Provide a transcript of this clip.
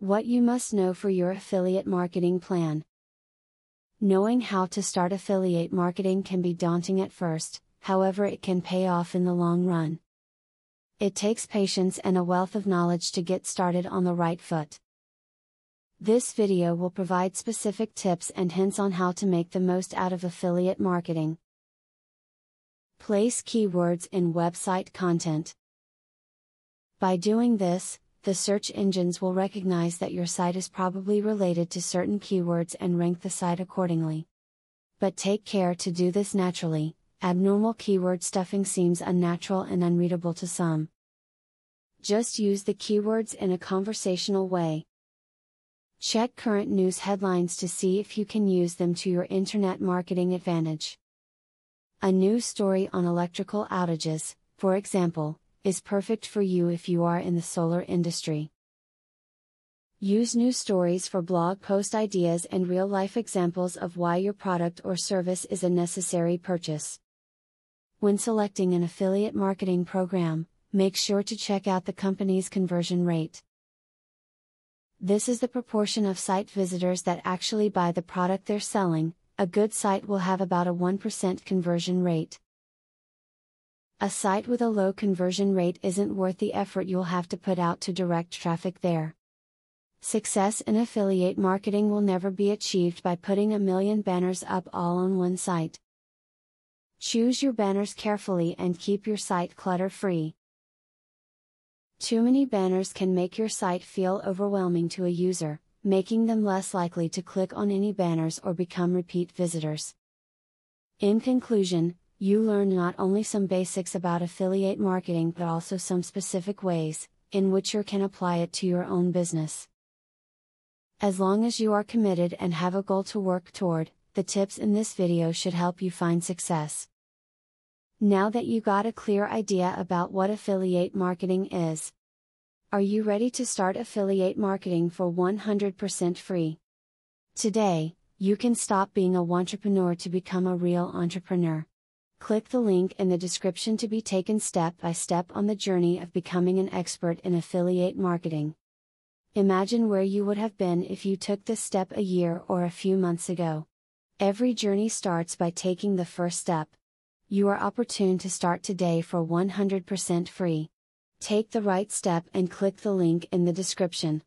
What you must know for your affiliate marketing plan. Knowing how to start affiliate marketing can be daunting at first, however, it can pay off in the long run. It takes patience and a wealth of knowledge to get started on the right foot. This video will provide specific tips and hints on how to make the most out of affiliate marketing. Place keywords in website content. By doing this, the search engines will recognize that your site is probably related to certain keywords and rank the site accordingly. But take care to do this naturally. Abnormal keyword stuffing seems unnatural and unreadable to some. Just use the keywords in a conversational way. Check current news headlines to see if you can use them to your internet marketing advantage. A news story on electrical outages, for example, is perfect for you if you are in the solar industry. Use news stories for blog post ideas and real-life examples of why your product or service is a necessary purchase. When selecting an affiliate marketing program, make sure to check out the company's conversion rate. This is the proportion of site visitors that actually buy the product they're selling. A good site will have about a 1% conversion rate. A site with a low conversion rate isn't worth the effort you'll have to put out to direct traffic there. Success in affiliate marketing will never be achieved by putting a million banners up all on one site. Choose your banners carefully and keep your site clutter-free. Too many banners can make your site feel overwhelming to a user, making them less likely to click on any banners or become repeat visitors. In conclusion, you learn not only some basics about affiliate marketing but also some specific ways in which you can apply it to your own business. As long as you are committed and have a goal to work toward, the tips in this video should help you find success. Now that you got a clear idea about what affiliate marketing is, are you ready to start affiliate marketing for 100% free? Today, you can stop being a wantrepreneur to become a real entrepreneur. Click the link in the description to be taken step by step on the journey of becoming an expert in affiliate marketing. Imagine where you would have been if you took this step a year or a few months ago. Every journey starts by taking the first step. You are opportune to start today for 100% free. Take the right step and click the link in the description.